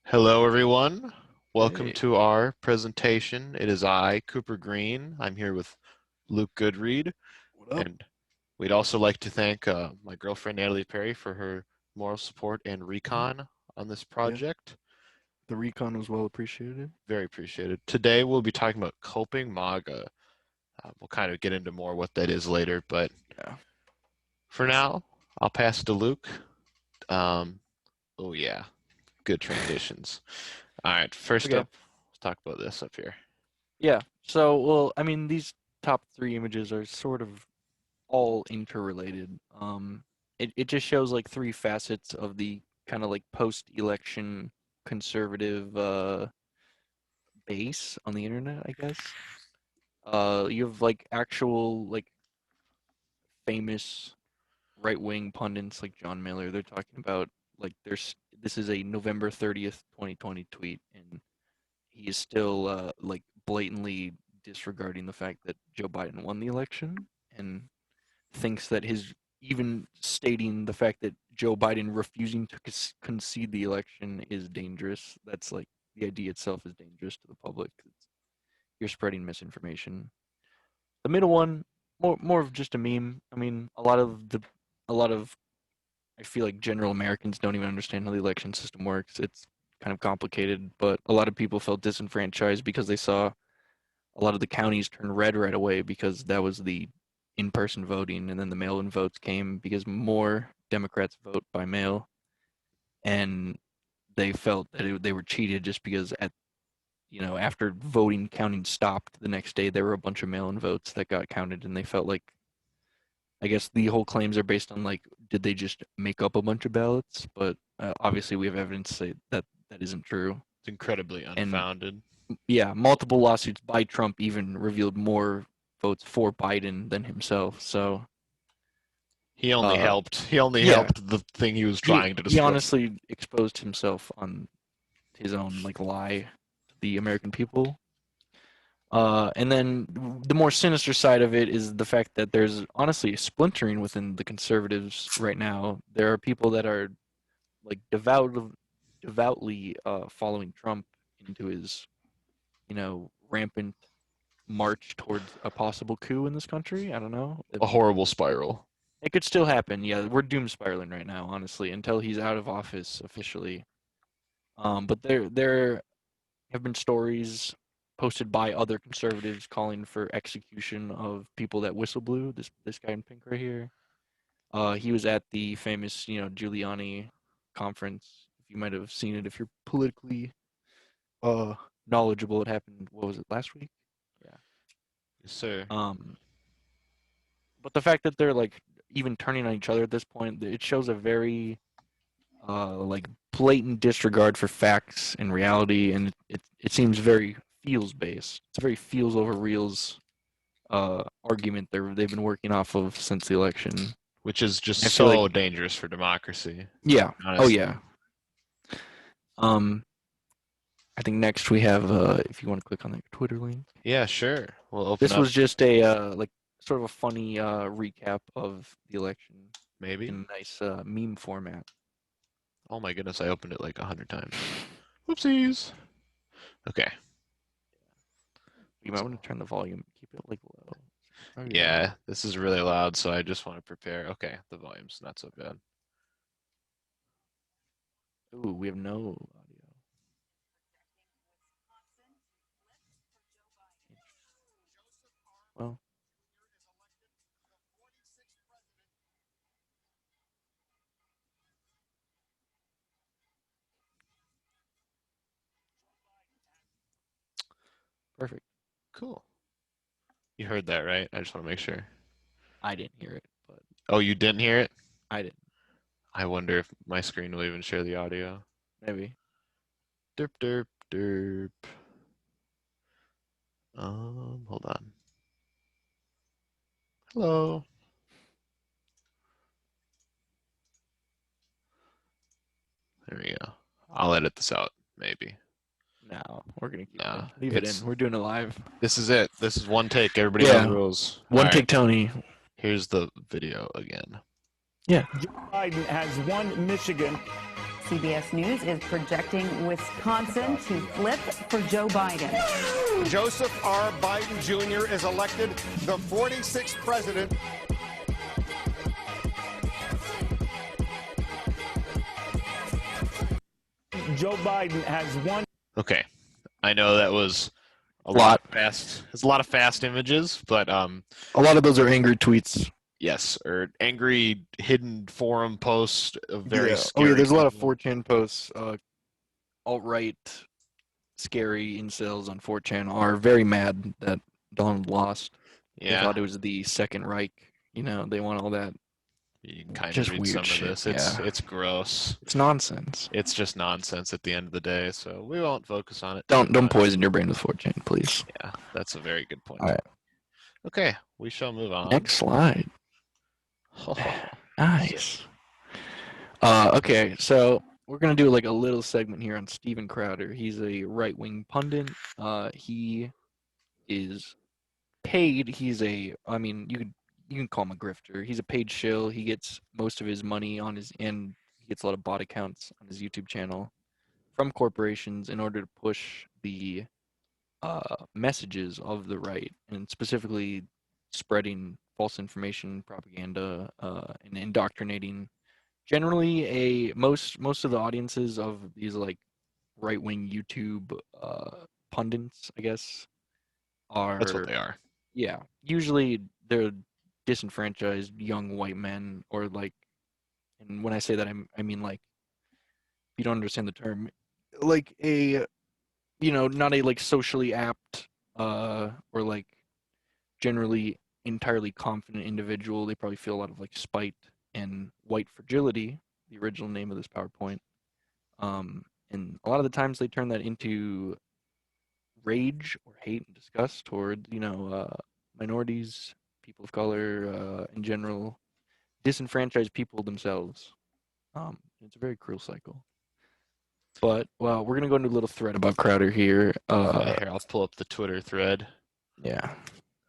Hello, everyone. Welcome Hey, to our presentation. It is I, Cooper Green. I'm here with Luke Goodread, what up? and we'd also like to thank my girlfriend Natalie Perry for her moral support and Mhm. recon on this Yeah, project. the recon was well appreciated. Very appreciated. Today we'll be talking about coping MAGA. We'll kind of get into more what that is later, but Yeah. for now, I'll pass it to Luke. Um, oh yeah, good transitions. All right, first Okay. up, let's talk about this up here. Yeah. So, well, I mean, these top three images are sort of all interrelated. It just shows like three facets of the kind of like post-election conservative base on the internet, I guess. You have like actual like famous right-wing pundits like John Miller. They're talking about like there's this is a November 30th, 2020 tweet, and he is still like blatantly disregarding the fact that Joe Biden won the election and thinks that his even stating the fact that Joe Biden refusing to concede the election is dangerous. That's like the idea itself is dangerous to the public. You're spreading misinformation. The middle one, more of just a meme. I mean, a lot of I feel like general Americans don't even understand how the election system works. It's kind of complicated, but a lot of people felt disenfranchised because they saw a lot of the counties turn red right away because that was the in-person voting, and then the mail-in votes came because more Democrats vote by mail, and they felt that they were cheated just because after voting counting stopped the next day, there were a bunch of mail-in votes that got counted, and they felt like I guess the whole claims are based on like, did they just make up a bunch of ballots? But obviously, we have evidence to say that that isn't true. It's incredibly And unfounded. yeah, multiple lawsuits by Trump even revealed more votes for Biden than himself. So, He only uh, helped. He only yeah, helped the thing he was he trying to he destroy. honestly exposed himself on his own like lie to the American people. And then the more sinister side of it is the fact that there's honestly a splintering within the conservatives right now. There are people that are like devoutly following Trump into his, rampant march towards a possible coup in this country. I don't know. A horrible spiral. It could still happen. Yeah, we're doom spiraling right now, honestly, until he's out of office officially. But there have been stories posted by other conservatives calling for execution of people that whistleblew. This guy in pink right here. He was at the famous, Giuliani conference. If you might have seen it, if you're politically uh knowledgeable, it happened. What was it, last week? Yeah. Yes, sir. Um, but the fact that they're like even turning on each other at this point, it shows a very like blatant disregard for facts and reality, and it seems very feels based. It's a very feels over reals argument they've been working off of since the election. Which is just I feel like so dangerous for democracy, yeah, oh honestly. yeah. Um, I think next we have if you want to click on that Twitter link. Yeah, sure. We'll open This up, was just a like sort of a funny recap of the election maybe. in a nice meme format. Oh my goodness, I opened it like 100 times. Whoopsies. Okay. You might want to turn the volume, keep it like low. Very low. Yeah, this is really loud, so I just want to prepare. Okay, the volume's not so bad. Ooh, we have no audio. Well, perfect. Cool. You heard that, right? I just want to make sure. I didn't hear it, but Oh, you didn't hear it? I didn't. I wonder if my screen will even share the audio. Maybe. Derp, derp, derp. Hold on. Hello. There we go. I'll edit this out, maybe. No, we're gonna keep it Nah, in. Leave it in. it's We're doing it live. this is it. This is one take. Everybody know the Yeah. rules. All One right, take, Tony. here's the video again. Yeah. Joe Biden has won Michigan CBS News is projecting Wisconsin to flip for Joe Biden. Joseph R. Biden Jr. is elected the 46th president. Joe Biden has won. Okay, I know that was a lot of fast. It's a lot of fast images, but A lot of those are angry tweets. yes, or angry hidden forum posts of very Oh yeah, scary. there's a lot of people. 4chan posts. Alt-right, scary incels on 4chan are very mad that Donald lost. They Yeah, thought it was the Second Reich. You know, they want all that. you can kind of Just read weird some of shit, this. yeah. It's gross. It's nonsense. It's just nonsense at the end of the day. So we won't focus on it. Don't poison your brain with 4chan, please. Yeah, that's a very good point. All right. Okay, we shall move on. Next slide. Nice. Okay, so we're gonna do like a little segment here on Steven Crowder. He's a right-wing pundit. He is paid. I mean, you can call him a grifter. He's a paid shill. He gets most of his money and he gets a lot of bot accounts on his YouTube channel from corporations in order to push the messages of the right, and specifically spreading false information, propaganda, and indoctrinating. Generally, most of the audiences of these like right wing YouTube pundits, I guess, That's what are, they are. yeah, usually they're disenfranchised young white men, or like, and when I say that, I mean like, if you don't understand the term, like a, not a like socially apt or like generally entirely confident individual. They probably feel a lot of like spite and white fragility, the original name of this PowerPoint. And a lot of the times they turn that into rage or hate and disgust toward, minorities, people of color, in general, disenfranchised people themselves. It's a very cruel cycle. But, well, we're going to go into a little thread about Crowder here. Here, I'll pull up the Twitter thread. Yeah.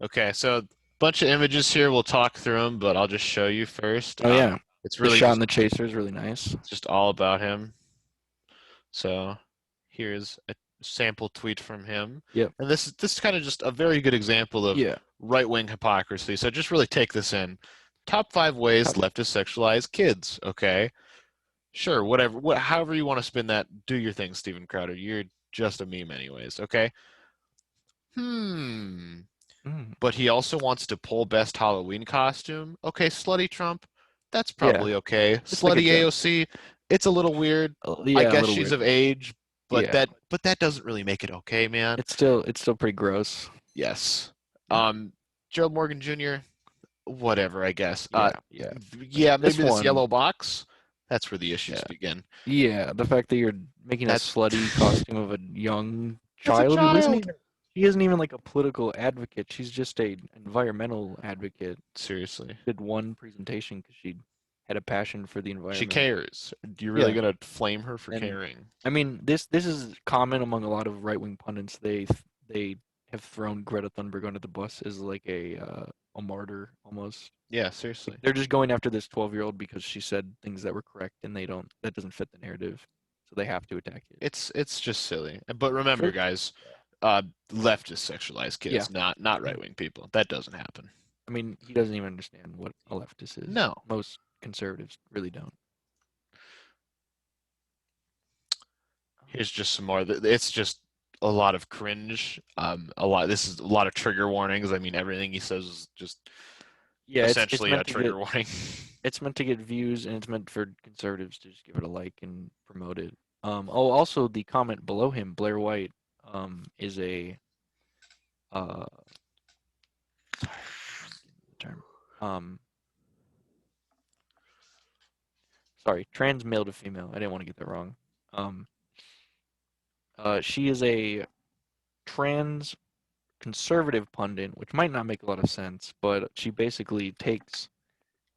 Okay, so a bunch of images here. We'll talk through them, but I'll just show you first. Oh, yeah. It's The really shot just, in the chaser is really nice. it's just all about him. So here's a sample tweet from him. Yep. And this is kind of just a very good example of Yeah. right-wing hypocrisy. So just really take this in. Top 5 ways leftists sexualize kids. Okay. Sure, whatever. However you want to spin that, do your thing, Steven Crowder. You're just a meme anyways. Okay. But he also wants to pull best Halloween costume. Okay, slutty Trump. That's probably okay. It's like a Slutty joke. AOC. It's a little weird. Yeah, I a guess little she's weird. of age, but Yeah. that doesn't really make it okay, man. It's still pretty gross. Yes. Yeah. Joe Morgan Jr. Whatever, I guess. Yeah. Yeah, This maybe this one- yellow box. That's where the issues Yeah. begin. Yeah, the fact that you're making a That's- slutty costume of a young That's a child child. she isn't even like a political advocate. She's just a environmental advocate. Seriously. Did one presentation because she had a passion for the environment. She cares. You're really Yeah. gonna flame her for And- caring? I mean, this is common among a lot of right wing pundits. They have thrown Greta Thunberg under the bus as like a martyr almost. Yeah, seriously. They're just going after this 12-year-old because she said things that were correct, and that doesn't fit the narrative, so they have to attack it. It's just silly. But remember, Sure. guys, leftists sexualize kids, not right-wing people. That doesn't happen. I mean, he doesn't even understand what a leftist is. No. Most conservatives really don't. Here's just some more. It's just a lot of cringe. This is a lot of trigger warnings. I mean, everything he says is just essentially a trigger warning. It's meant to get views, and it's meant for conservatives to just give it a like and promote it. Also the comment below him, Blair White, is a sorry, the term. Sorry, trans male to female. I didn't want to get that wrong. She is a trans conservative pundit, which might not make a lot of sense, but she basically takes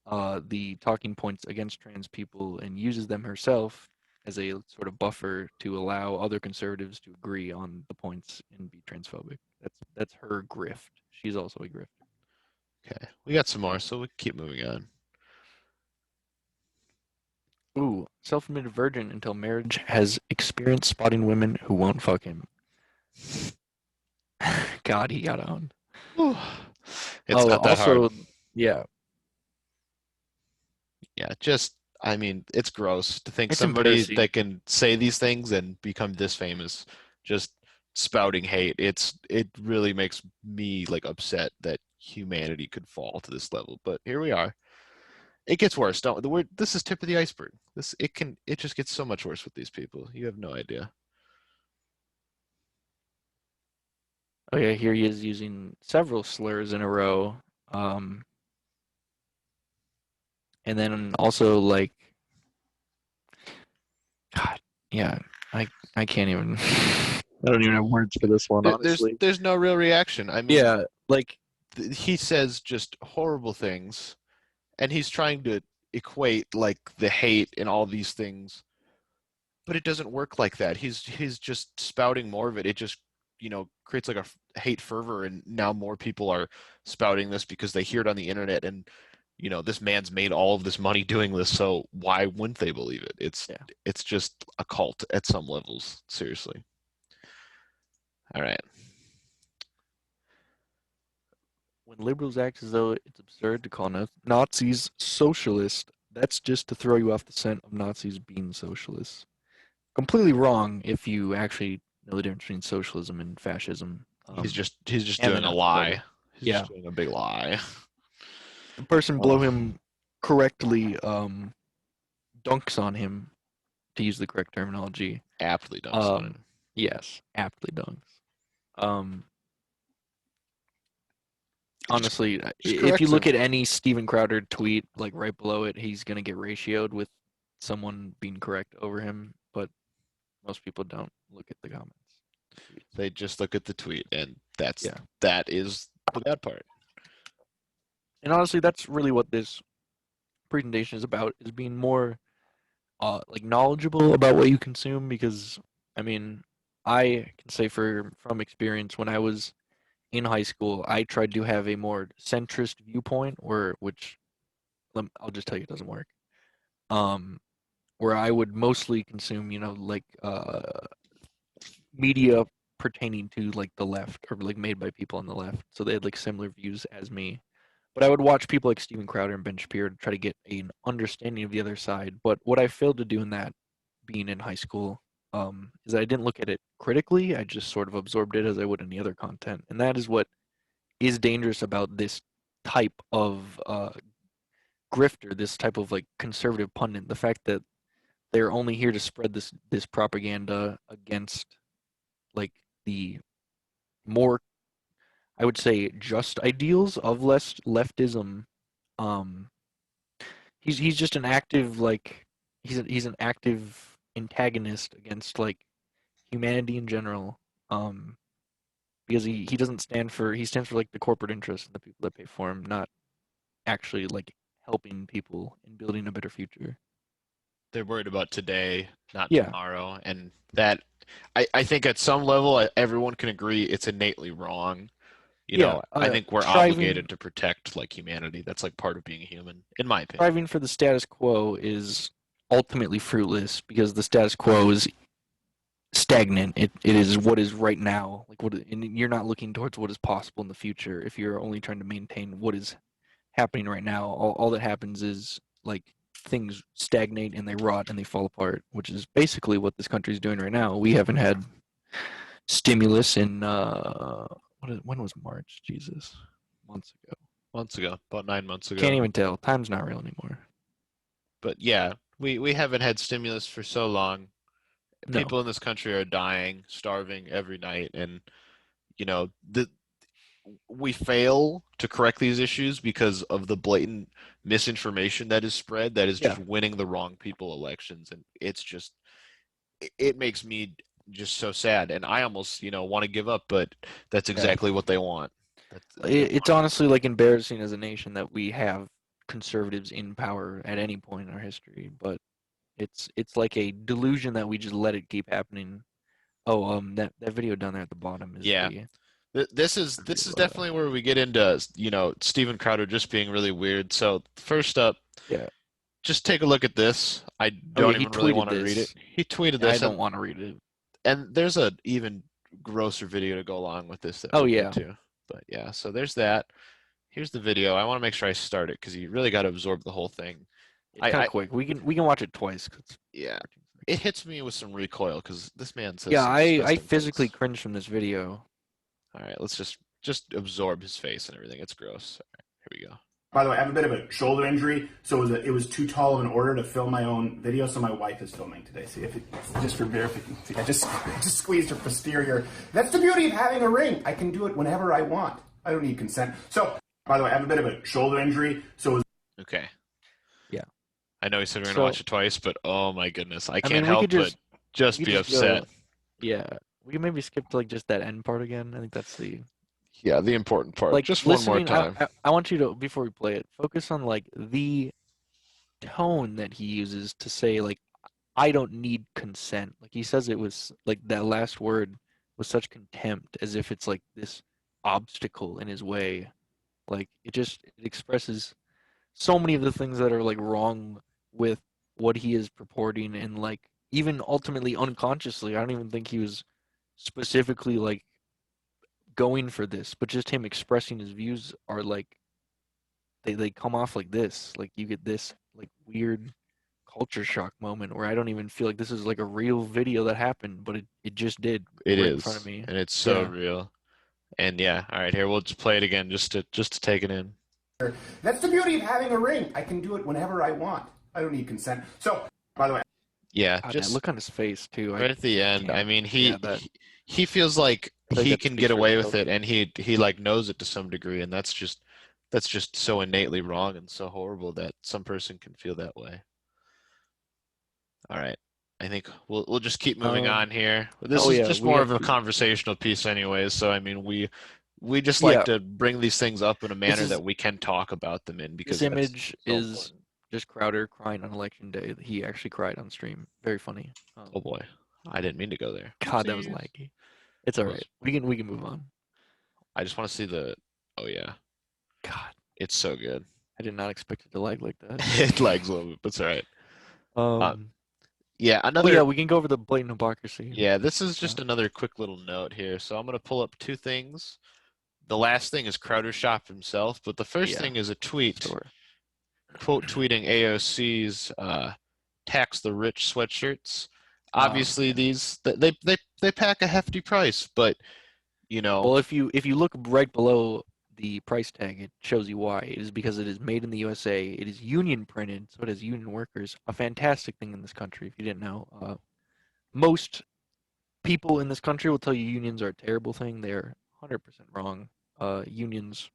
the talking points against trans people and uses them herself as a sort of buffer to allow other conservatives to agree on the points and be transphobic. That's her grift. She's also a grifter. Okay, we got some more, so we keep moving on. Ooh, self-admitted virgin until marriage, has experience spotting women who won't fuck him. God, he got on. Whew. It's not that hard. Also, yeah, Yeah, just I mean, it's gross to think it's somebody embarrassing. that can say these things and become this famous just spouting hate. It really makes me like upset that humanity could fall to this level. But here we are. It gets worse. Don't the word this is tip of the iceberg. It just gets so much worse with these people. You have no idea. Oh yeah, here he is using several slurs in a row. Um, and then also like, God, yeah, I can't even. I don't even have words for this one, honestly. There's no real reaction. I mean, Yeah, like he says just horrible things, and he's trying to equate like the hate and all these things, but it doesn't work like that. He's just spouting more of it. It just creates like a hate fervor, and now more people are spouting this because they hear it on the internet, and this man's made all of this money doing this, so why wouldn't they believe it? yeah. It's just a cult at some levels. Seriously. All right. When liberals act as though it's absurd to call Nazis socialist, that's just to throw you off the scent of Nazis being socialists. Completely wrong if you actually know the difference between socialism and fascism. He's just and the doing a Nazi lie. Party. He's Yeah. just doing a big lie. The person below him correctly dunks on him, to use the correct terminology. Aptly dunks on it. Yes, aptly dunks. Honestly, if you look at any Steven Crowder tweet, like right below it, he's gonna get ratioed with someone being correct over him. But most people don't look at the comments. They just look at the tweet, and that is the bad part. And honestly, that's really what this presentation is about: is being more like knowledgeable about what you consume. Because I mean, I can say from experience, when I was in high school, I tried to have a more centrist viewpoint, which I'll just tell you it doesn't work. Where I would mostly consume, like media pertaining to like the left, or like made by people on the left, so they had like similar views as me. But I would watch people like Steven Crowder and Ben Shapiro to try to get an understanding of the other side. But what I failed to do in that, being in high school, is that I didn't look at it critically. I just sort of absorbed it as I would any other content, and that is what is dangerous about this type of grifter, this type of like conservative pundit. The fact that they're only here to spread this propaganda against like the more, I would say, just ideals of leftism. Um, he's just an active like he's an active antagonist against like humanity in general. Because he doesn't stand for he stands for like the corporate interests and the people that pay for him, not actually like helping people and building a better future. They're worried about today, not Yeah. tomorrow, and that I think at some level everyone can agree it's innately wrong. I think we're obligated to protect like humanity. That's like part of being a human, in my opinion. Striving for the status quo is ultimately fruitless, because the status quo is stagnant. It is what is right now. And you're not looking towards what is possible in the future if you're only trying to maintain what is happening right now. All that happens is like things stagnate and they rot and they fall apart, which is basically what this country is doing right now. We haven't had stimulus in when was March? Jesus, months ago. Months ago, about 9 months ago. Can't even tell. Time's not real anymore. But yeah, we haven't had stimulus for so long. No. People in this country are dying, starving every night, and we fail to correct these issues because of the blatant misinformation that is spread, that is just winning the wrong people elections, and it makes me just so sad, and I almost want to give up, but that's exactly what they want. It's honestly like embarrassing as a nation that we have conservatives in power at any point in our history, but it's like a delusion that we just let it keep happening. Oh, that video down there at the bottom is This is definitely where we get into Steven Crowder just being really weird. So first up, just take a look at this. I Oh don't yeah, he even really tweeted want to read it. this. He tweeted I this, don't want to read it. and there's a even grosser video to go along with this that Oh we'll yeah, get to. But yeah, so there's that. Here's the video. I want to make sure I start it because you really got to absorb the whole thing. it's kind of quick. We can watch it twice. 'Cause it's Yeah, 14 seconds. it hits me with some recoil because this man says Yeah, some I disgusting physically things. cringed from this video. All right, let's just absorb his face and everything. It's gross. All right, here we go. By the way, I have a bit of a shoulder injury, so it was too tall of an order to film my own video, so my wife is filming today. See, just for verification, I just squeezed her posterior. That's the beauty of having a ring. I can do it whenever I want. I don't need consent. So, by the way, I have a bit of a shoulder injury, so it was Okay. Yeah. I know he said we're gonna So- watch it twice, but oh my goodness, I can't mean, we help could but just we be could just upset. Yeah, we can maybe skip to like just that end part again. I think that's the Yeah, the important part. like Just one more listening. time. I want you to, before we play it, focus on like the tone that he uses to say like I don't need consent. Like he says it was like that last word was such contempt, as if it's like this obstacle in his way. Like it expresses so many of the things that are like wrong with what he is purporting, and like even ultimately unconsciously, I don't even think he was specifically like going for this, but just him expressing his views are like they come off like this. Like you get this like weird culture shock moment where I don't even feel like this is like a real video that happened, but it just did It right is, in front of me. and it's so Yeah. real. And yeah, all right, here we'll just play it again just to take it in. that's the beauty of having a ring. I can do it whenever I want. I don't need consent. So, by the way, Yeah, God, just that look on his face too. right at the end. yeah, I mean, yeah, that- he feels like like he that can speaks get for away with itself. it, and he like knows it to some degree, and that's just so innately wrong and so horrible that some person can feel that way. All right. I think we'll just keep moving on here. This oh is yeah, just we more have of a to- conversational piece anyways, so I mean we just like Yeah. to bring these things up in a manner is- that we can talk about them in because This that's image so is important. just Crowder crying on election day. He actually cried on stream. Very funny. Oh boy. I didn't mean to go there. God, that was Oopsies. laggy. It's all right. We can move on. I just want to see the oh yeah. God, It's so good. I did not expect it to lag like that. It lags a little bit, but it's all right. Yeah, oh another yeah, we can go over the blatant hypocrisy. Yeah, this is just another quick little note here. So I'm going to pull up two things. The last thing is Crowder Shop himself, but the first Yeah. thing is a tweet, Sure. quote tweeting AOC's tax the rich sweatshirts. Obviously, yeah. these they pack a hefty price, but you know, Well, if you look right below the price tag, it shows you why. It is because it is made in the USA. It is union printed, so it has union workers. A fantastic thing in this country, if you didn't know. Most people in this country will tell you unions are a terrible thing. They're 100% wrong. Unions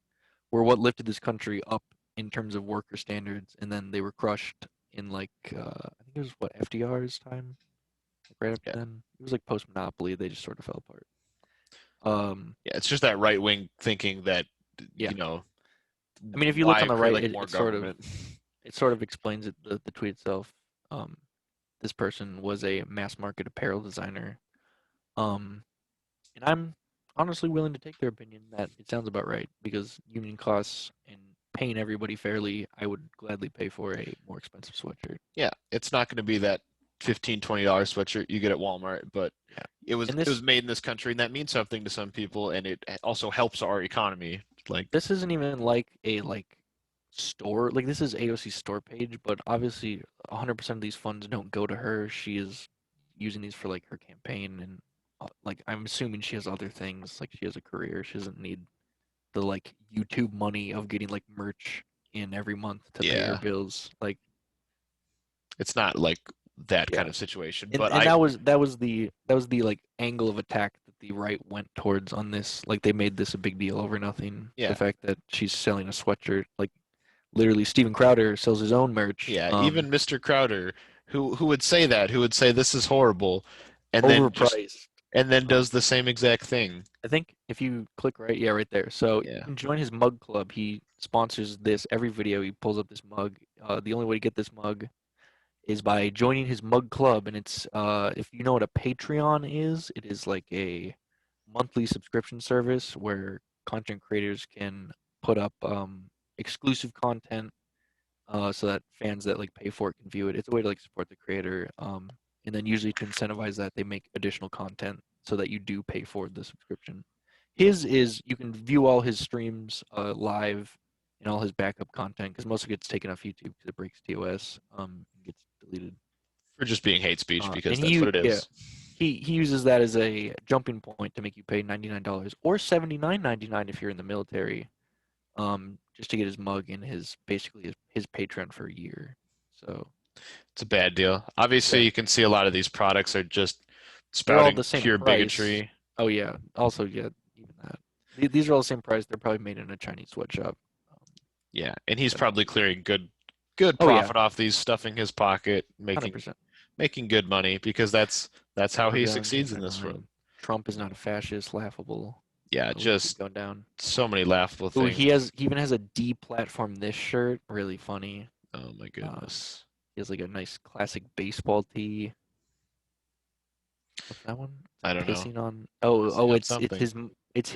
were what lifted this country up in terms of worker standards, and then they were crushed in like I think it was what FDR's time, like right after then. It was like post Monopoly. They just sort of fell apart. yeah, it's just that right wing thinking that Yeah. you know. I mean, if you look why on the create, right, like, it more sort government? of explains it. The tweet itself. This person was a mass market apparel designer, and I'm honestly willing to take their opinion that it sounds about right, because union costs and paying everybody fairly, I would gladly pay for a more expensive sweatshirt. Yeah, it's not going to be that $15-20 sweatshirt you get at Walmart, but Yeah. it was And it this- was made in this country, and that means something to some people, and it also helps our economy. Like This isn't even like a store. Like this is AOC's store page, but obviously 100% of these funds don't go to her. She is using these for like her campaign, and like I'm assuming she has other things. Like she has a career. She doesn't need the like YouTube money of getting like merch in every month to pay her Yeah. bills. Like it's not like that kind Yeah. of situation. and, But and that was the like angle of attack that the right went towards on this. Like they made this a big deal over nothing. Yeah. The fact that she's selling a sweatshirt, like literally Steven Crowder sells his own merch. yeah, even Mr. Crowder, who would say that, who would say this is horrible, and then overpriced. does the same exact thing. I think if you click right there. So you Yeah. can join his mug club. He sponsors this every video. He pulls up this mug. The only way to get this mug is by joining his mug club, and it's if you know what a Patreon is, it is like a monthly subscription service where content creators can put up exclusive content so that fans that like pay for it can view it. It's a way to like support the creator. And then usually to incentivize that, they make additional content so that you do pay for the subscription. His is you can view all his streams live and all his backup content because most of it gets taken off YouTube because it breaks TOS. And gets deleted. For just being hate speech, because And that's what it is. he uses that as a jumping point to make you pay $99 or $79.99 if you're in the military, just to get his mug and his basically his Patreon for a year. So It's a bad deal. Obviously, Yeah. you can see a lot of these products are just they're all spouting the same pure price. bigotry. Oh yeah. Also, yeah, even that. These are all the same price. They're probably made in a Chinese sweatshop. Yeah, and he's But- probably clearing good Oh, yeah. profit off these, stuffing his pocket, making 100%. good money, because that's how he We're going succeeds in down this the line. world. Trump is not a fascist. Laughable. Yeah, We keep just going down. so many laughable Ooh, things. he even has a deplatform this shirt. Really funny. Oh my goodness. He has like a nice classic baseball tee. What's that one? I don't know. Pissing on. Pissing Oh, on it's something.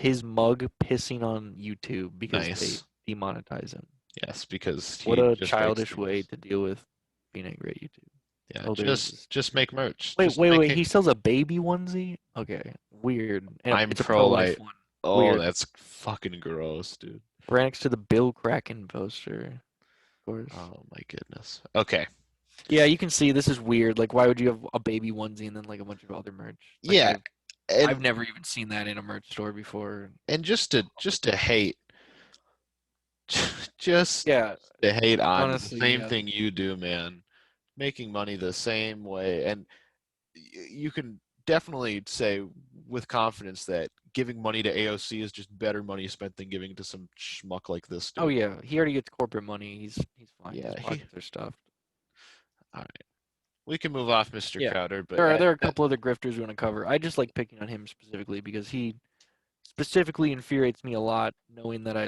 his mug pissing on YouTube because Nice. they demonetize him. Yes, because What he a just childish breaks way rules. to deal with being angry at YouTube. Yeah, Oh, there's this- just make merch. Wait, Just wait, make wait. it- He sells a baby onesie. Okay, weird. And I'm it's a pro-life. pro-life one. Oh, Weird. that's fucking gross, dude. Right next to the Bill Kraken poster. Of course. Oh my goodness. Okay. Yeah, you can see this is weird. Like, why would you have a baby onesie and then like a bunch of other merch? Like, Yeah, I've and never even seen that in a merch store before. just to hate, just Yeah, to hate on honestly, the same yeah. thing you do, man. Making money the same way, and you can definitely say with confidence that giving money to AOC is just better money spent than giving to some schmuck like this dude. Oh yeah, he already gets corporate money. He's fine. Yeah, His pockets are stuffed. All right, we can move off Mr. Yeah. Crowder, but There are a couple other grifters we want to cover. I just like picking on him specifically because he specifically infuriates me a lot, knowing that I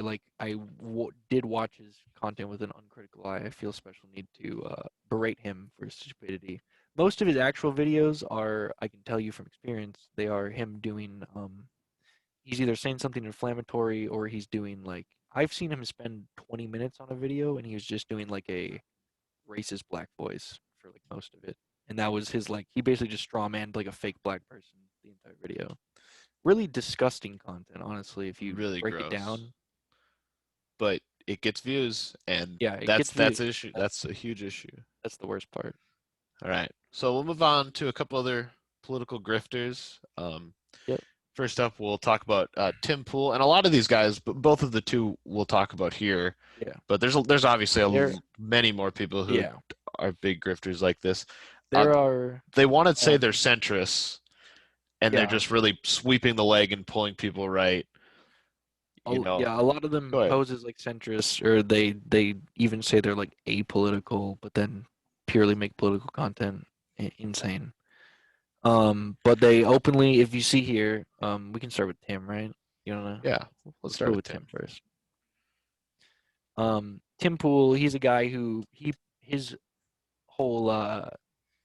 did watch his content with an uncritical eye. I feel a special need to berate him for his stupidity. Most of his actual videos are, I can tell you from experience, they are him doing he's either saying something inflammatory or he's doing like I've seen him spend 20 minutes on a video and he was just doing like a racist black voice for like most of it. And that was his like he basically just straw manned like a fake black person the entire video. Really disgusting content, honestly, if you really break gross. it down. But it gets views, and Yeah, it that's gets views. an issue. That's a huge issue. That's the worst part. All right, so we'll move on to a couple other political grifters. Yep. First up, we'll talk about Tim Pool, and a lot of these guys, but both of the two we'll talk about here. Yeah. But there's obviously There- many more people who Yeah. are big grifters like this. There are They want to say they're centrists, and they're Yeah. just really sweeping the leg and pulling people right. You know, yeah, a lot of them Go ahead. pose as like centrists, or they even say they're like apolitical, but then purely make political content. Insane. But they openly, if you see here, we can start with Tim, right? You don't know? yeah. Let's start go with with Tim. Tim first. Tim Pool, he's a guy who his whole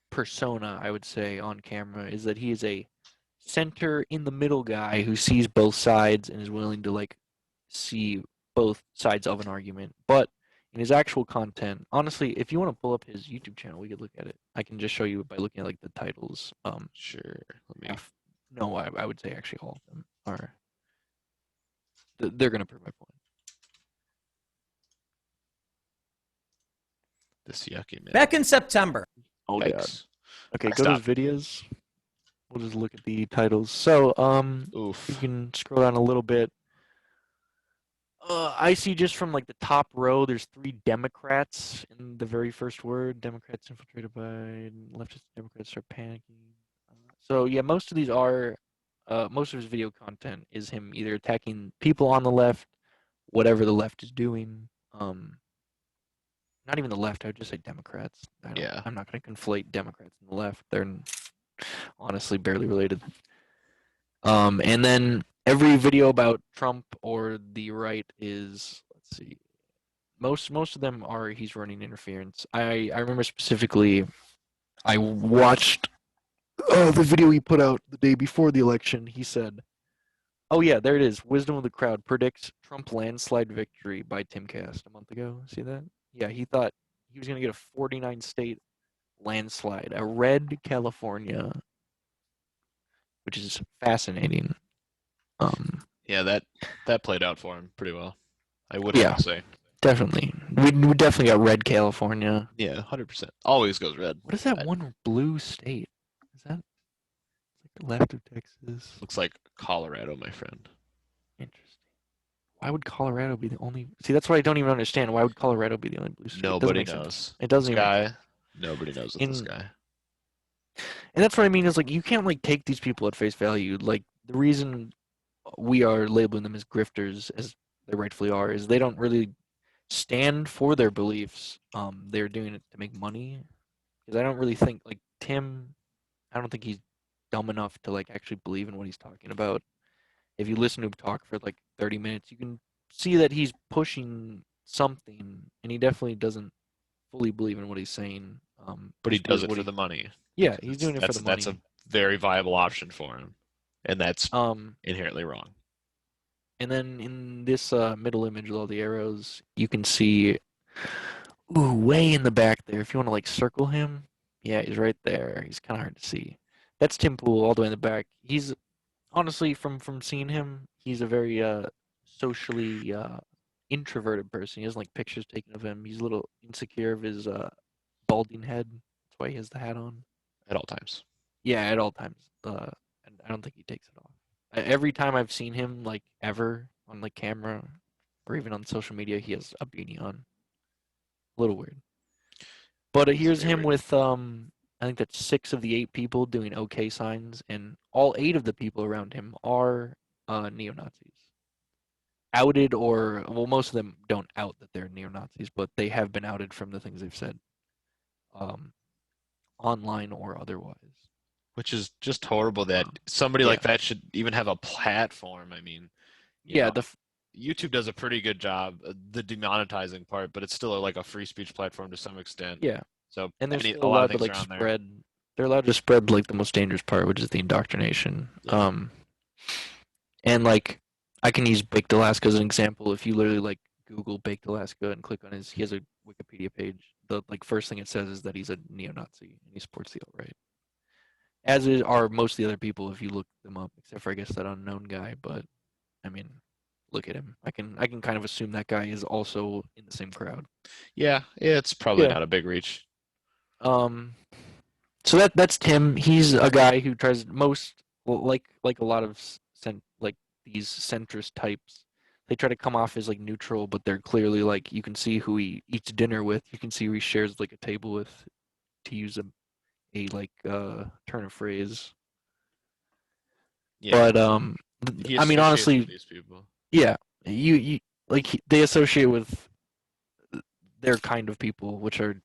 persona, I would say, on camera is that he is a center in the middle guy who sees both sides and is willing to like see both sides of an argument. But in his actual content, honestly, if you want to pull up his YouTube channel, we could look at it. I can just show you by looking at like the titles. Sure. Let me. No, I would say actually all of them are. They're gonna prove my point. This yucky man. Back in September. Oh yeah. Yikes. Okay, Next go to up. his videos. We'll just look at the titles. So, you Oof. can scroll down a little bit. I see just from like the top row, there's 3 Democrats in the very first word. Democrats infiltrated by leftist Democrats are panicking. So yeah, most of these are, most of his video content is him either attacking people on the left, whatever the left is doing. Not even the left. I would just say Democrats. Yeah. I'm not going to conflate Democrats and the left. They're honestly barely related. And then every video about Trump or the right is, let's see, most of them are he's running interference. I remember specifically, I watched the video he put out the day before the election. He said, "Oh yeah, there it is. Wisdom of the crowd predicts Trump landslide victory by Timcast a month ago. See that? Yeah, he thought he was going to get a 49 state landslide, a red California, which is fascinating. Yeah, that played out for him pretty well. I would Yeah. have to say. Definitely. We definitely got red California. Yeah, 100%. Always goes red. What is that one blue state? Is that like the left of Texas? Looks like Colorado, my friend. Interesting. Why would Colorado be the only? See, that's what I don't even understand. Why would Colorado be the only blue state? Nobody It doesn't make knows. sense. It doesn't This even make guy. Nobody knows with In- this guy. And that's what I mean is like you can't like take these people at face value. Like the reason we are labeling them as grifters, as they rightfully are, is they don't really stand for their beliefs. They're doing it to make money. Because I don't really think like Tim, I don't think he's dumb enough to like actually believe in what he's talking about. If you listen to him talk for like 30 minutes, you can see that he's pushing something, and he definitely doesn't fully believe in what he's saying. But he just does because it what for he- the money. Yeah, he's doing it for the money. That's a very viable option for him. And that's Um, inherently wrong. and then in this middle image with all the arrows, you can see, ooh, way in the back there. If you want to like circle him, yeah, he's right there. He's kind of hard to see. That's Tim Pool all the way in the back. He's honestly from seeing him, he's a very socially introverted person. He doesn't like pictures taken of him. He's a little insecure of his balding head. That's why he has the hat on. At all times. Yeah, at all times. And I don't think he takes it off. Every time I've seen him, like ever on like camera or even on social media, he has a beanie on. A little weird. But here's very him weird. with I think that's 6 of the 8 people doing okay signs, and all 8 of the people around him are neo-Nazis. Outed or well, most of them don't out that they're neo-Nazis, but they have been outed from the things they've said, online or otherwise. Which is just horrible that somebody like that should even have a platform. I mean, you Yeah, know, YouTube does a pretty good job, the demonetizing part, but it's still like a free speech platform to some extent. yeah. So And they're a still lot of allowed to things like are on there. spread. They're allowed to spread like the most dangerous part, which is the indoctrination. Yeah. And like I can use Baked Alaska as an example. If you literally like Google Baked Alaska and click on he has a Wikipedia page. The like first thing it says is that he's a neo-Nazi and he supports the alt-right. As are most of the other people if you look them up, except for I guess that unknown guy. But I mean, look at him. I can kind of assume that guy is also in the same crowd. Yeah, it's probably not a big reach. So that's Tim. He's a guy who tries like a lot of these centrist types. They try to come off as like neutral, but they're clearly like you can see who he eats dinner with. You can see who he shares like a table with, to use a turn of phrase. Yeah. But I mean honestly, with these people. yeah, you they associate with their kind of people, which are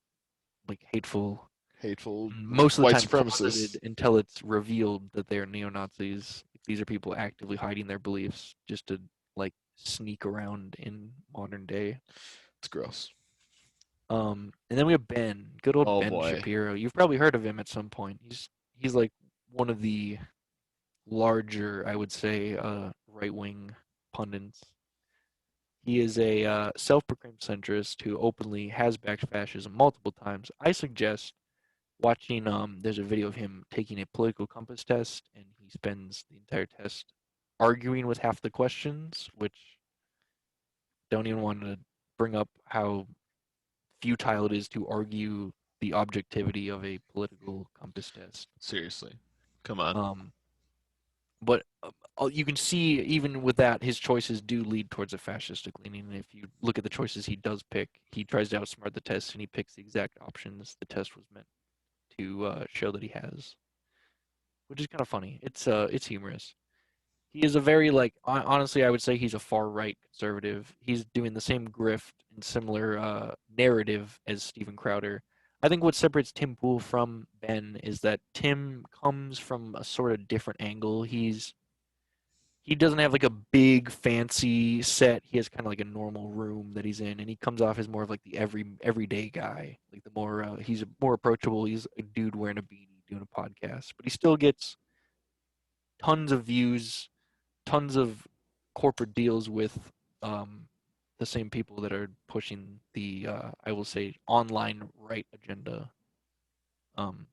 like hateful. Most of the white time supremacists. until it's revealed that they're neo-Nazis. These are people actively hiding their beliefs just to like sneak around in modern day. It's gross. And then we have Ben, good old Ben boy. Shapiro. You've probably heard of him at some point. He's like one of the larger, I would say, right-wing pundits. He is a self-proclaimed centrist who openly has backed fascism multiple times. I suggest watching there's a video of him taking a political compass test, and he spends the entire test arguing with half the questions, which don't even want to bring up how futile it is to argue the objectivity of a political compass test. Seriously. Come on. But you can see even with that, his choices do lead towards a fascistic leaning. And if you look at the choices he does pick, he tries to outsmart the test, and he picks the exact options the test was meant to show that he has, which is kind of funny. It's humorous. He is a very honestly, I would say he's a far right conservative. He's doing the same grift and similar narrative as Steven Crowder. I think what separates Tim Pool from Ben is that Tim comes from a sort of different angle. He doesn't have like a big fancy set. He has kind of like a normal room that he's in, and he comes off as more of like the everyday guy. Like the more he's more approachable. He's a dude wearing a beanie doing a podcast, but he still gets tons of views, tons of corporate deals with the same people that are pushing the I will say online right agenda. And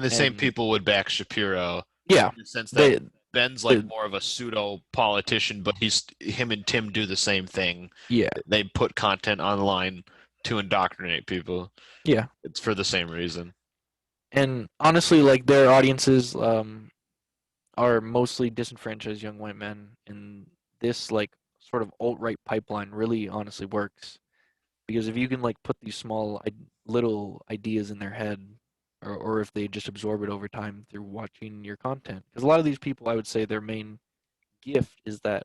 the same And people would back Shapiro yeah, in the sense that they, Ben's like the more of a pseudo politician, but him and Tim do the same thing. yeah, They put content online to indoctrinate people. yeah. It's for the same reason. And honestly, like their audiences are mostly disenfranchised young white men, and this like sort of alt-right pipeline really honestly works because if you can like put these small little ideas in their head, or if they just absorb it over time through watching your content, because a lot of these people, I would say their main gift is that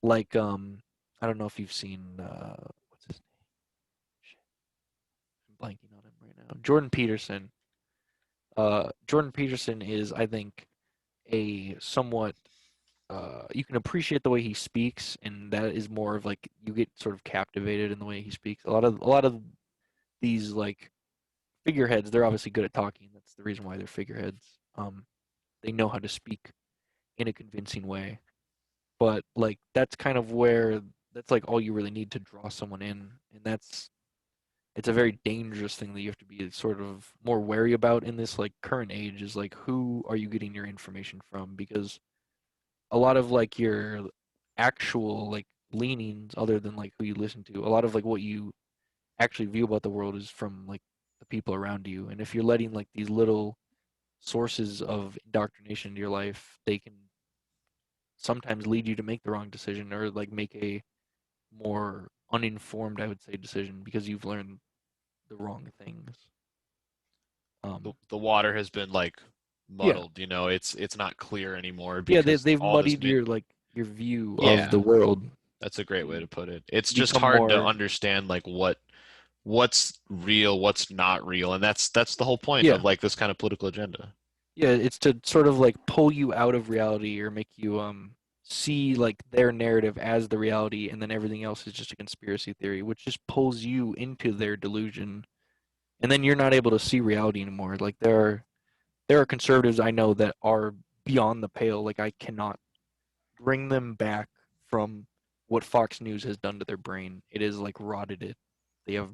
like I don't know if you've seen what's his name? Shit, I'm blanking on him right now. Jordan Peterson. Jordan Peterson is, I think, a somewhat you can appreciate the way he speaks, and that is more of like you get sort of captivated in the way he speaks. A lot of these like figureheads, they're obviously good at talking. That's the reason why they're figureheads. They know how to speak in a convincing way, but like that's kind of where that's like all you really need to draw someone in, and it's a very dangerous thing that you have to be sort of more wary about in this like current age is like who are you getting your information from, because a lot of like your actual like leanings other than like who you listen to, a lot of like what you actually view about the world is from like the people around you, and if you're letting like these little sources of indoctrination into your life, they can sometimes lead you to make the wrong decision or like make a more uninformed, I would say, decision because you've learned the wrong things. The water has been like Yeah, muddled, you know, it's not clear anymore yeah, because they've all this muddied your like your view of yeah, the world. that's a great way to put it. It's just Become hard to more, understand like what's real, what's not real, and that's the whole point yeah, of like this kind of political agenda. yeah. It's to sort of like pull you out of reality or make you see like their narrative as the reality, and then everything else is just a conspiracy theory, which just pulls you into their delusion, and then you're not able to see reality anymore. Like there are conservatives I know that are beyond the pale. Like I cannot bring them back from what Fox News has done to their brain. It is like rotted it. They have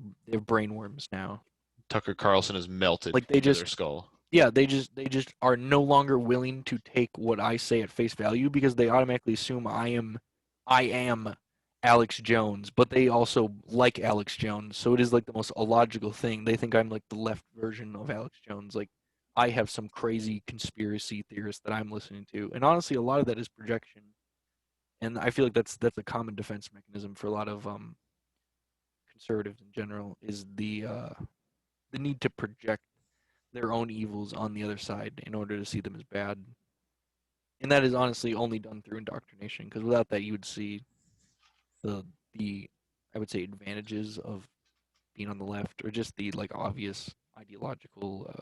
brain worms now. Tucker Carlson has melted Like they into their just skull. yeah, they just are no longer willing to take what I say at face value because they automatically assume I am Alex Jones, but they also like Alex Jones. So it is like the most illogical thing. They think I'm like the left version of Alex Jones. Like I have some crazy conspiracy theorist that I'm listening to. And honestly, a lot of that is projection. And I feel like that's a common defense mechanism for a lot of conservatives in general is the need to project their own evils on the other side in order to see them as bad. And that is honestly only done through indoctrination, because without that, you would see the I would say advantages of being on the left, or just the like obvious ideological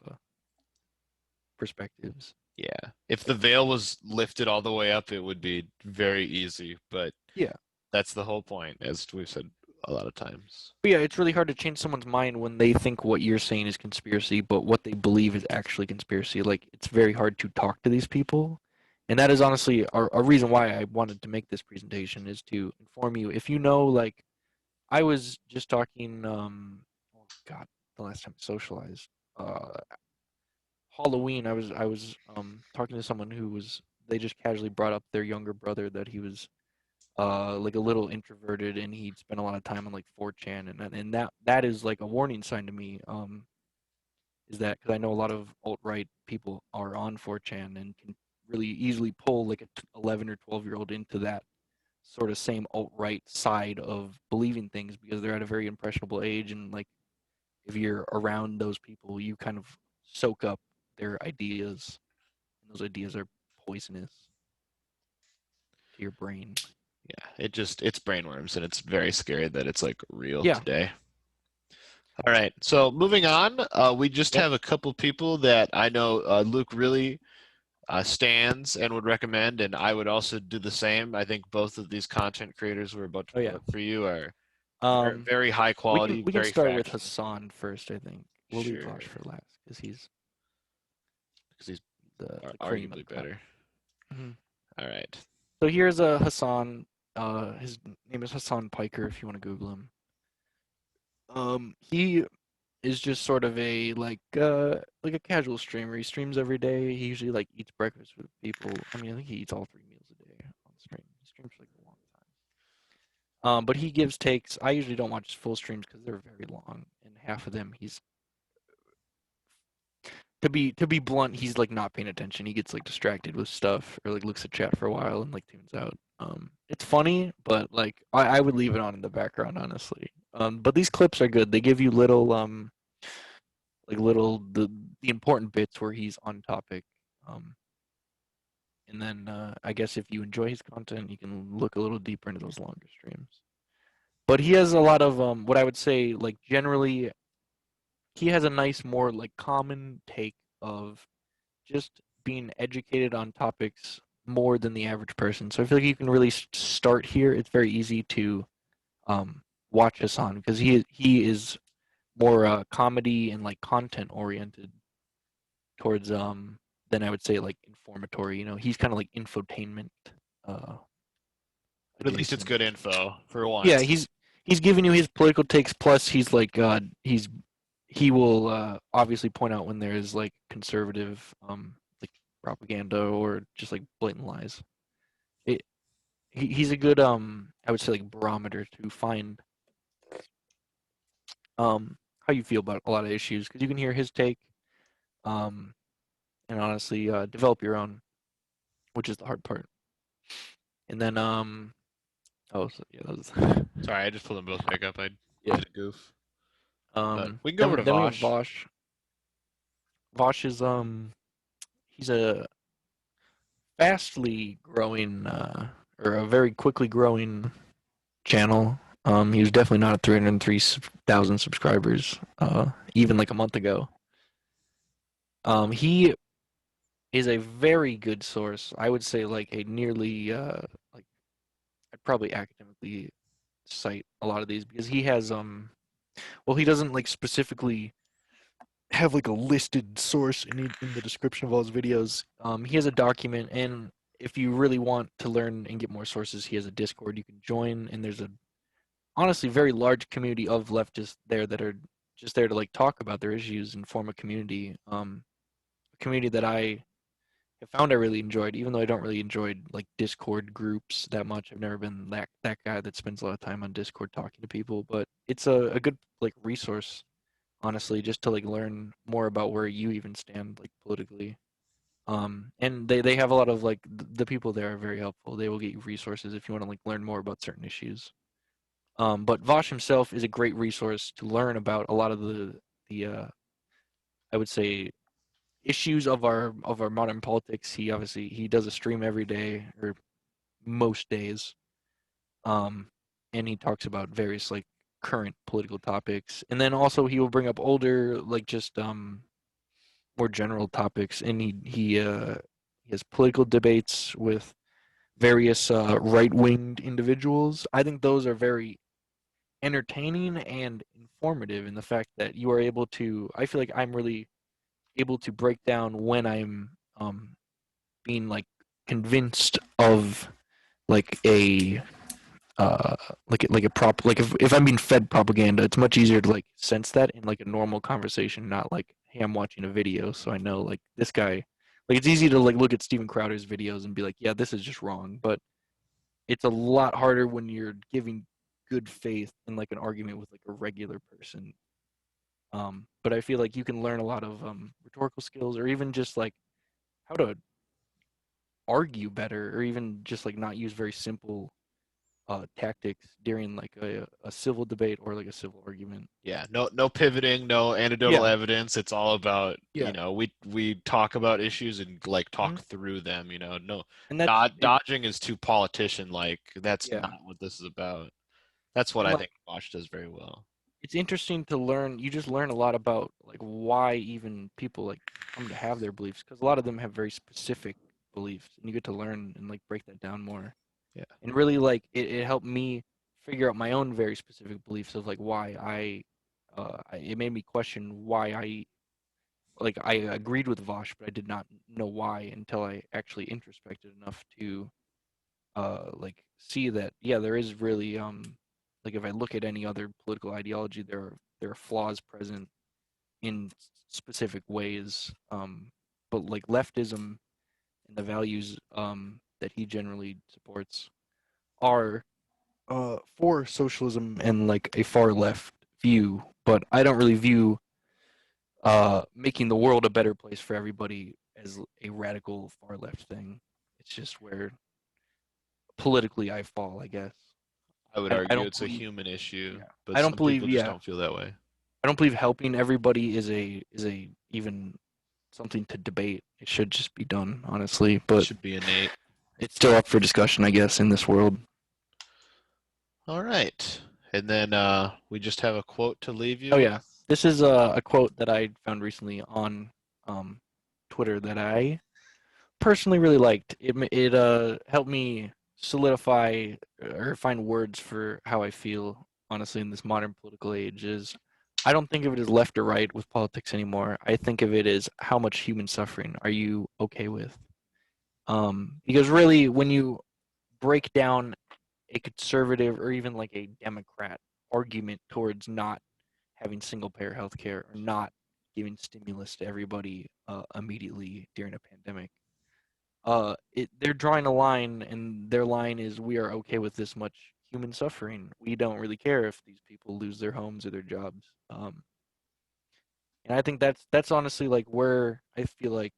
perspectives. Yeah. If the veil was lifted all the way up, it would be very easy, but Yeah, that's the whole point, as we've said a lot of times. but yeah, it's really hard to change someone's mind when they think what you're saying is conspiracy, but what they believe is actually conspiracy. Like it's very hard to talk to these people. And that is honestly a reason why I wanted to make this presentation, is to inform you. If you know, like I was just talking, oh God, the last time I socialized, Halloween. I was talking to someone who was. They just casually brought up their younger brother, that he was like a little introverted and he'd spent a lot of time on like 4chan, and that is like a warning sign to me. Is that because I know a lot of alt right people are on 4chan and can really easily pull like a 11 or 12-year-old into that sort of same alt right side of believing things because they're at a very impressionable age, and like if you're around those people, you kind of soak up their ideas, and those ideas are poisonous to your brain. Yeah, it's brainworms, and it's very scary that it's like real Yeah. today. All right, so moving on, we just Yep. have a couple people that I know Luke really stands and would recommend, and I would also do the same. I think both of these content creators we're about to Oh put yeah. up for you are very, Um, very high we quality, can we can very start with factual. Hassan first. I think we'll leave Sure, Vosh for last because he's because he's the cream of arguably the crop. better. Mhm. All right. So here's a Hassan. His name is Hassan Piker if you want to Google him. He is just sort of a like a casual streamer. He streams every day. He usually like eats breakfast with people. I mean, I think he eats all 3 meals a day on stream. He streams for like a long time. But he gives takes. I usually don't watch his full streams because they're very long, and half of them he's to be blunt, he's like not paying attention. He gets like distracted with stuff or like looks at chat for a while and like tunes out. It's funny, but like I would leave it on in the background, honestly. But these clips are good. They give you little like little the important bits where he's on topic. And then I guess if you enjoy his content, you can look a little deeper into those longer streams. But he has a lot of what I would say like generally he has a nice more like common take of just being educated on topics more than the average person. So I feel like you can really start here. It's very easy to watch Hassan because he is more comedy and like content oriented towards than I would say like informatory. You know, he's kind of like infotainment. Uh, But at least it's adjacent. good info for once. Yeah, he's giving you his political takes. Plus, he's like he will obviously point out when there is like conservative like propaganda or just like blatant lies. It, he's a good I would say like barometer to find how you feel about a lot of issues because you can hear his take um and honestly develop your own, which is the hard part. And then oh so, yeah that was Sorry, I just pulled them both back up. I yeah did a goof. But we can go then over to then we have Vosh. Vosh. Vosh is he's a fastly growing or a very quickly growing channel. He was definitely not at 303,000 subscribers even like a month ago. He is a very good source. I would say like a nearly like I'd probably academically cite a lot of these because he has well he doesn't like specifically have like a listed source in the description of all his videos. He has a document, and if you really want to learn and get more sources, he has a Discord you can join, and there's a honestly very large community of leftists there that are just there to like talk about their issues and form a community. A community that I have found I really enjoyed, even though I don't really enjoy like Discord groups that much. I've never been that guy that spends a lot of time on Discord talking to people, but it's a good like resource honestly, just to like learn more about where you even stand like politically. And they have a lot of like the people there are very helpful. They will get you resources if you want to like learn more about certain issues. But Vosh himself is a great resource to learn about a lot of the I would say issues of our modern politics. He obviously he does a stream every day or most days. Um, and he talks about various like current political topics, and then also he will bring up older like just more general topics, and he has political debates with various right-winged individuals. I think those are very entertaining and informative in the fact that you are able to. I feel like I'm really able to break down when I'm being like convinced of like a like a prop like if I'm being fed propaganda, it's much easier to like sense that in like a normal conversation, not like hey I'm watching a video so I know like this guy like it's easy to like look at Steven Crowder's videos and be like yeah this is just wrong, but it's a lot harder when you're giving good faith in like an argument with like a regular person. But I feel like you can learn a lot of rhetorical skills or even just like how to argue better or even just like not use very simple tactics during like a civil debate or like a civil argument. Yeah, no pivoting, no anecdotal Yeah, evidence. It's all about, yeah, we talk about issues and like mhm. talk through them, no And that's it. dodging is too politician like. That's Yeah, not what this is about. That's what and I like think Bosch does very well. it's interesting to learn. You just learn a lot about like why even people like come to have their beliefs because a lot of them have very specific beliefs, and you get to learn and like break that down more. Yeah. And really like it helped me figure out my own very specific beliefs of like why it made me question why I agreed with Vosh, but I did not know why until I actually introspected enough to like see that there is really like if I look at any other political ideology, there are flaws present in specific ways. But like leftism and the values that he generally supports are for socialism and like a far left view. But I don't really view making the world a better place for everybody as a radical far left thing. It's just where politically I fall, I guess. I would I argue don't it's a believe, human issue, yeah, but I don't some believe, people just yeah, don't feel that way. I don't believe helping everybody is a even something to debate. It should just be done, honestly. It But should be innate. it's still up for discussion, I guess, in this world. All right. And then we just have a quote to leave you Oh with. yeah, this is a quote that I found recently on um, Twitter that I personally really liked. It helped me solidify or find words for how I feel honestly in this modern political age. Is I don't think of it as left or right with politics anymore. I think of it as how much human suffering are you okay with? Because really, when you break down a conservative or even like a Democrat argument towards not having single payer healthcare or not giving stimulus to everybody immediately during a pandemic, they're drawing a line, and their line is we are okay with this much human suffering. We don't really care if these people lose their homes or their jobs. And I think that's honestly like where I feel like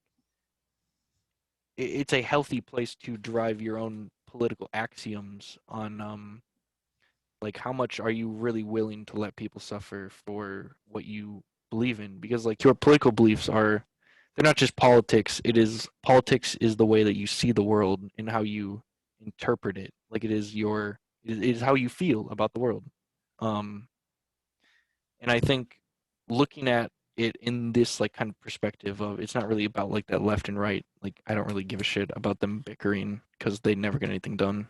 it's a healthy place to drive your own political axioms on like how much are you really willing to let people suffer for what you believe in, because like your political beliefs are, they're not just politics. Politics is the way that you see the world and how you interpret it. Like it is how you feel about the world. um and I think looking at it in this like kind of perspective of it's not really about like that left and right, like I don't really give a shit about them bickering because they never get anything done.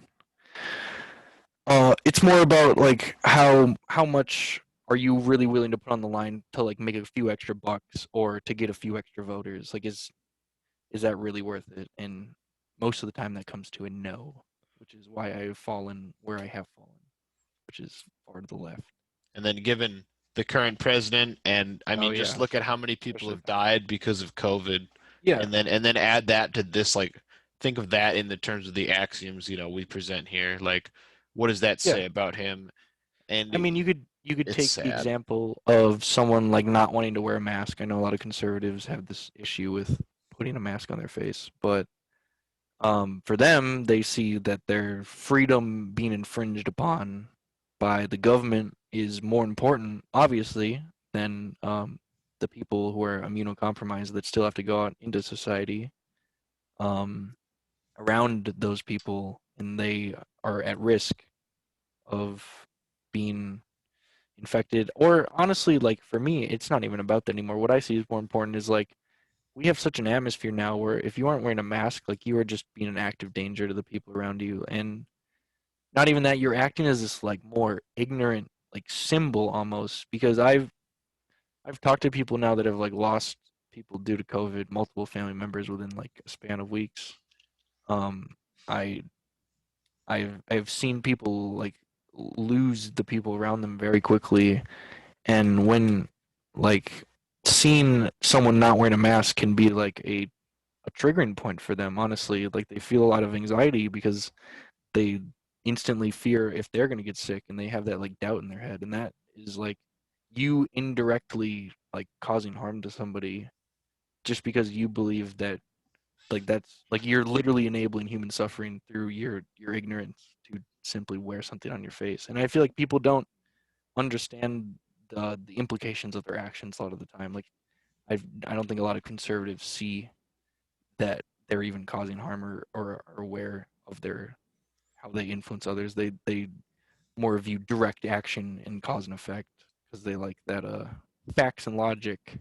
It's more about like how much are you really willing to put on the line to like make a few extra bucks or to get a few extra voters? Like, is that really worth it? And most of the time, that comes to a no, which is why I've fallen where I have fallen, which is far to the left. And then given the current president, and I Oh mean, just yeah, look at how many people especially have died because of COVID, yeah, and then add that to this. Like, think of that in the terms of the axioms we present here. Like, what does that yeah. say about him? And I mean, you could it's take the sad. example of someone like not wanting to wear a mask. I know a lot of conservatives have this issue with putting a mask on their face, but for them, they see that their freedom being infringed upon by the government is more important, obviously, than the people who are immunocompromised that still have to go out into society um, around those people, and they are at risk of being infected. Or honestly, like for me, it's not even about that anymore. What I see is more important is like we have such an atmosphere now where if you aren't wearing a mask, like you are just being an active danger to the people around you. And not even that, you're acting as this like more ignorant like symbol almost. Because I've talked to people now that have like lost people due to COVID, multiple family members within like a span of weeks. Um, I I've seen people like lose the people around them very quickly, and when like seeing someone not wearing a mask can be like a triggering point for them, honestly. Like they feel a lot of anxiety because they instantly fear if they're going to get sick, and they have that like doubt in their head, and that is like you indirectly like causing harm to somebody just because you believe that, like that's like you're literally enabling human suffering through your ignorance to simply wear something on your face. And I feel like people don't understand the implications of their actions a lot of the time. Like I don't think a lot of conservatives see that they're even causing harm, or are aware of their how they influence others. They more view direct action and cause and effect because they like that facts and logic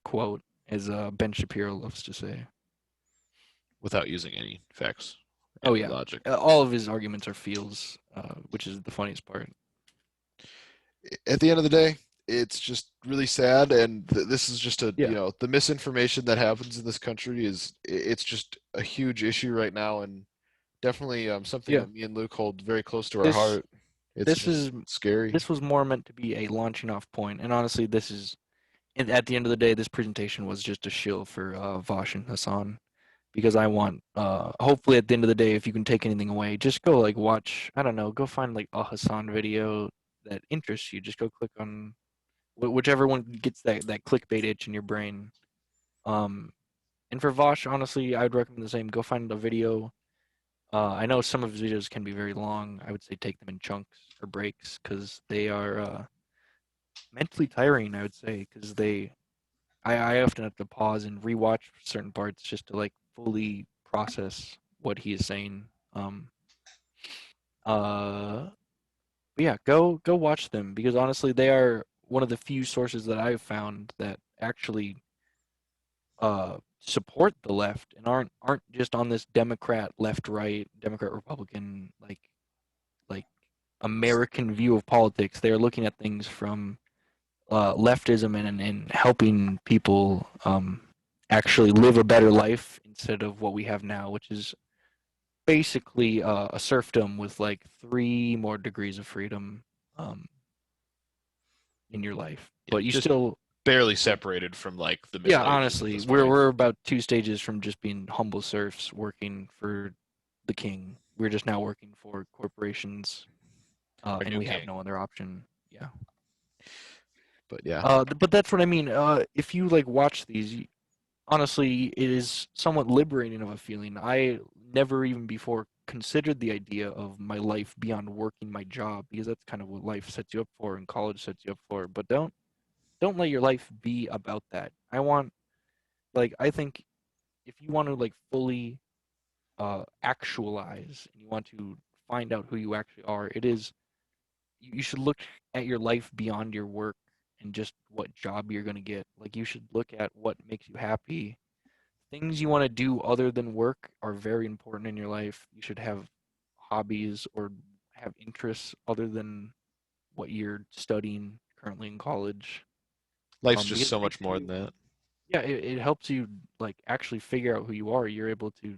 quote, as Ben Shapiro loves to say. Without using any facts, Oh any yeah, logic. all of his arguments are feels, which is the funniest part. At the end of the day, it's just really sad, and this is just Yeah, the misinformation that happens in this country it's just a huge issue right now, and definitely something Yeah. that me and Luke hold very close to our This- heart. It's this just is scary. This was more meant to be a launching off point, and honestly, at the end of the day, this presentation was just a shill for Vosh and Hassan, because I want, hopefully at the end of the day, if you can take anything away, just go like watch, I don't know, go find like a Hassan video that interests you. Just go click on whichever one gets that clickbait itch in your brain. And for Vosh, honestly, I would recommend the same. Go find a video. I know some of his videos can be very long. I would say take them in chunks or breaks, because they are mentally tiring, I would say, because I often have to pause and rewatch certain parts just to like fully process what he is saying. But yeah, go watch them, because honestly, they are one of the few sources that I've found that actually support the left and aren't just on this Democrat left right, Democrat Republican like American view of politics. They're looking at things from leftism and helping people actually live a better life instead of what we have now, which is basically a serfdom with like 3 more degrees of freedom in your life. But you just still, barely separated from like the Middle yeah, Ages at honestly, this we're point. we're about 2 stages from just being humble serfs working for the king. We're just now working for corporations, Our and new we have king. no other option. Yeah. But yeah, But that's what I mean. If you like watch these, honestly, it is somewhat liberating of a feeling. I never even before considered the idea of my life beyond working my job, because that's kind of what life sets you up for and college sets you up for. But don't let your life be about that. I think if you want to like fully actualize and you want to find out who you actually are, you should look at your life beyond your work and just what job you're going to get. Like, you should look at what makes you happy. Things you want to do other than work are very important in your life. You should have hobbies or have interests other than what you're studying currently in college. life's just Because so it much makes more you, than that. yeah, it helps you like actually figure out who you are. You're able to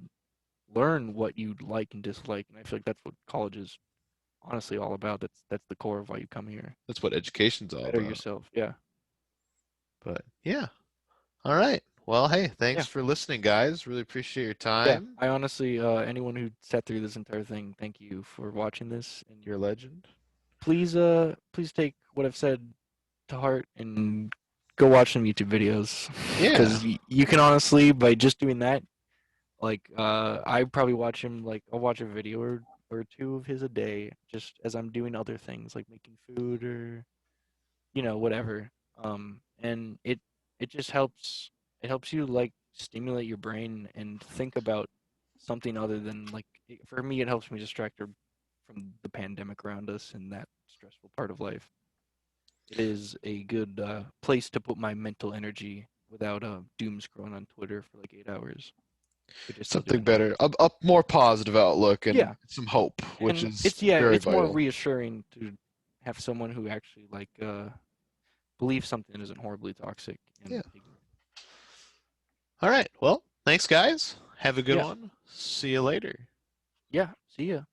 learn what you like and dislike, and I feel like that's what college is honestly all about. That's the core of why you come here. That's what education's all Better about. yourself. Yeah. But yeah. All right. Well, hey, thanks Yeah. for listening, guys. Really appreciate your Yeah. time. I honestly, anyone who sat through this entire thing, thank you for watching this. And You're a legend. please take what I've said to heart and go watch some YouTube videos. Yeah. Because you can honestly, by just doing that, like, I probably watch him, like, I'll watch a video or 2 of his a day, just as I'm doing other things, like making food or, whatever. And it just helps. It helps you like stimulate your brain and think about something other than like. For me, it helps me distract from the pandemic around us and that stressful part of life. It is a good place to put my mental energy without doom scrolling on Twitter for like 8 hours. Which is still Something doing that. better. A more positive outlook and Yeah. some hope, which And is very it's more vital. reassuring to have someone who actually like believes something isn't horribly toxic and Yeah. ignorant. All right. Well, thanks, guys. Have a good Yeah. one. See you later. Yeah. See ya.